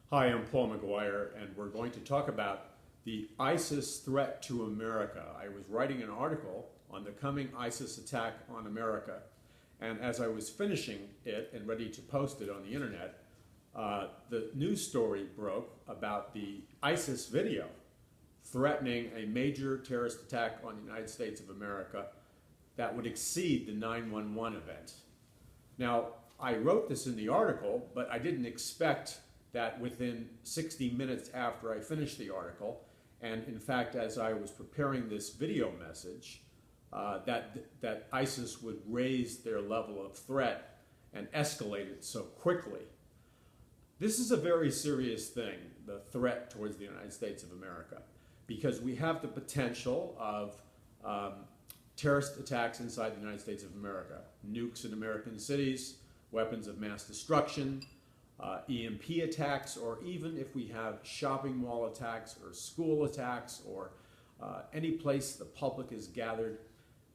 Hi, I'm Paul McGUIRE, and we're going to talk about the ISIS threat to America. I was writing an article on the coming ISIS attack on America, and as I was finishing it and ready to post it on the internet, the news story broke about the ISIS video threatening a major terrorist attack on the United States of America that would exceed the 9/11 event. Now, I wrote this in the article, but I didn't expect that within 60 minutes after I finished the article, and in fact, as I was preparing this video message, that ISIS would raise their level of threat and escalate it so quickly. This is a very serious thing, the threat towards the United States of America, because we have the potential of terrorist attacks inside the United States of America, nukes in American cities, weapons of mass destruction, EMP attacks, or even if we have shopping mall attacks or school attacks or any place the public is gathered,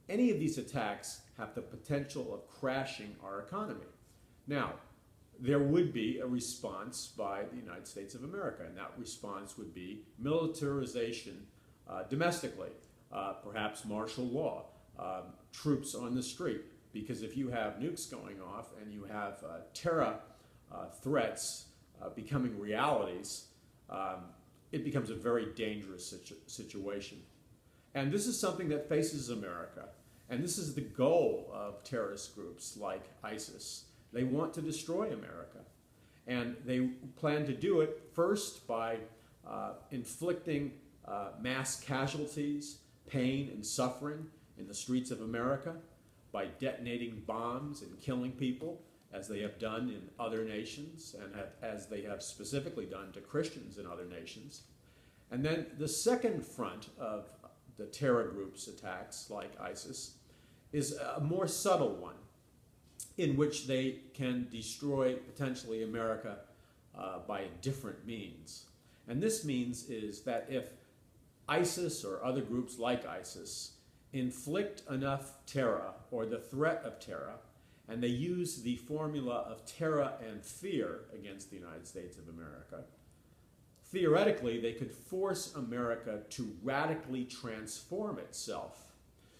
any of these attacks have the potential of crashing our economy. Now, there would be a response by the United States of America, and that response would be militarization domestically, perhaps martial law, troops on the street, because if you have nukes going off and you have terror threats becoming realities, it becomes a very dangerous situation. And this is something that faces America. And this is the goal of terrorist groups like ISIS. They want to destroy America. And they plan to do it first by inflicting mass casualties, pain, and suffering in the streets of America, by detonating bombs and killing people, as they have done in other nations and as they have specifically done to Christians in other nations. And then the second front of the terror group's attacks, like ISIS, is a more subtle one, in which they can destroy potentially America by different means. And this means is that if ISIS or other groups like ISIS inflict enough terror or the threat of terror, and they use the formula of terror and fear against the United States of America, theoretically they could force America to radically transform itself.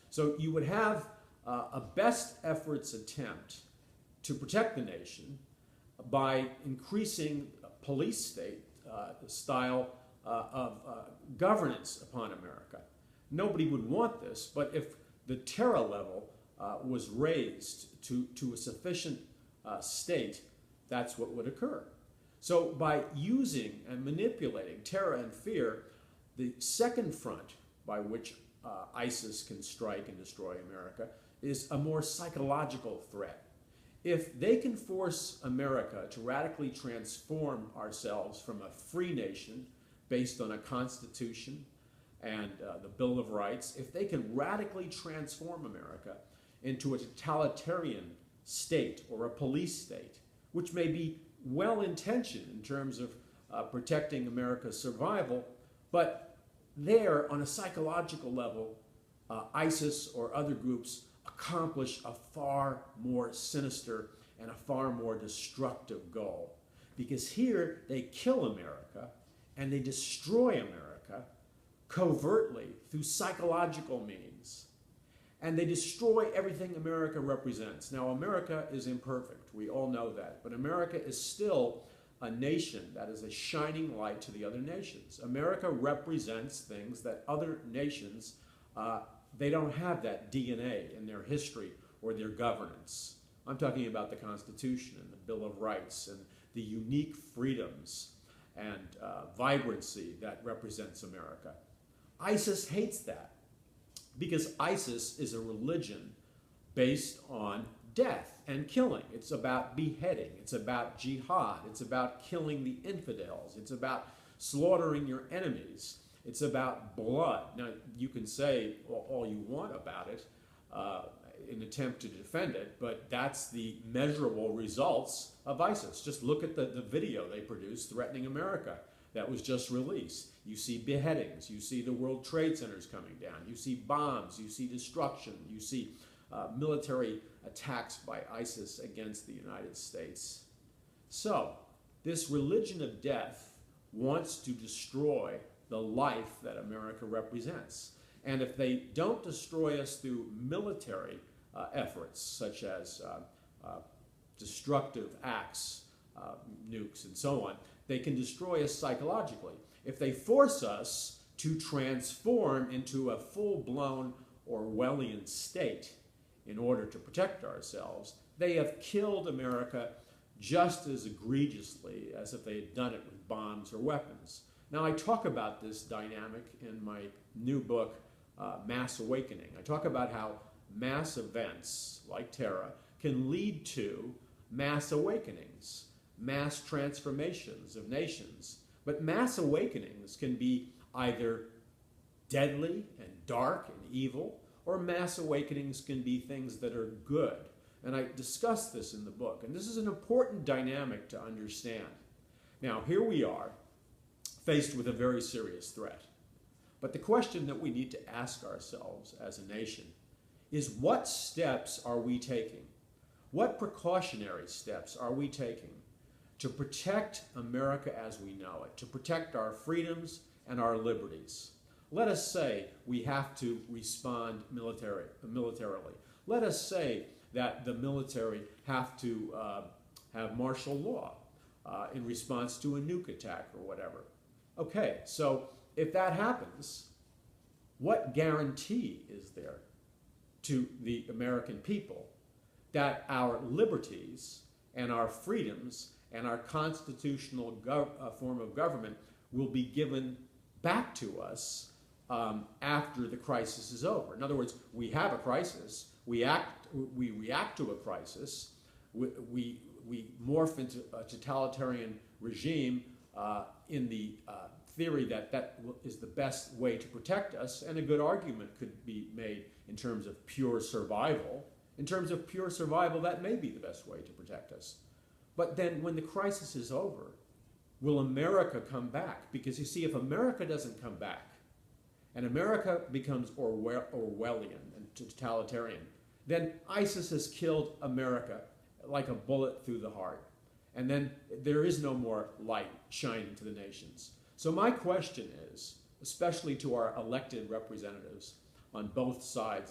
So you would have a best efforts attempt to protect the nation by increasing police state style of governance upon America. Nobody would want this, but if the terror level was raised to a sufficient state, that's what would occur. So by using and manipulating terror and fear, the second front by which ISIS can strike and destroy America is a more psychological threat. If they can force America to radically transform ourselves from a free nation based on a constitution and the Bill of Rights, if they can radically transform America into a totalitarian state or a police state, which may be well-intentioned in terms of protecting America's survival, but there, on a psychological level, ISIS or other groups accomplish a far more sinister and a far more destructive goal. Because here, they kill America and they destroy America covertly through psychological means. And they destroy everything America represents. Now, America is imperfect. We all know that. But America is still a nation that is a shining light to the other nations. America represents things that other nations, they don't have that DNA in their history or their governance. I'm talking about the Constitution and the Bill of Rights and the unique freedoms and vibrancy that represents America. ISIS hates that, because ISIS is a religion based on death and killing. It's about beheading. It's about jihad. It's about killing the infidels. It's about slaughtering your enemies. It's about blood. Now, you can say all you want about it in an attempt to defend it, but that's the measurable results of ISIS. Just look at the video they produced threatening America that was just released. You see beheadings, you see the World Trade Centers coming down, you see bombs, you see destruction, you see military attacks by ISIS against the United States. So, This religion of death wants to destroy the life that America represents. And if they don't destroy us through military efforts, such as destructive acts, nukes and so on, they can destroy us psychologically. If they force us to transform into a full-blown Orwellian state in order to protect ourselves, they have killed America just as egregiously as if they had done it with bombs or weapons. Now, I talk about this dynamic in my new book, Mass Awakening. I talk about how mass events like Terra can lead to mass awakenings, mass transformations of nations. But mass awakenings can be either deadly and dark and evil, or mass awakenings can be things that are good. And I discuss this in the book, and this is an important dynamic to understand. Now, here we are, faced with a very serious threat. But the question that we need to ask ourselves as a nation is, what steps are we taking? What precautionary steps are we taking to protect America as we know it, to protect our freedoms and our liberties? Let us say we have to respond militarily. Let us say that the military have to have martial law in response to a nuke attack or whatever. Okay, so if that happens, what guarantee is there to the American people that our liberties and our freedoms and our constitutional form of government will be given back to us after the crisis is over? In other words, we have a crisis, we react to a crisis, we morph into a totalitarian regime in the theory that that is the best way to protect us, and a good argument could be made in terms of pure survival. In terms of pure survival, that may be the best way to protect us. But then when the crisis is over, will America come back? Because you see, if America doesn't come back, and America becomes Orwellian and totalitarian, then ISIS has killed America like a bullet through the heart. And then there is no more light shining to the nations. So my question is, especially to our elected representatives on both sides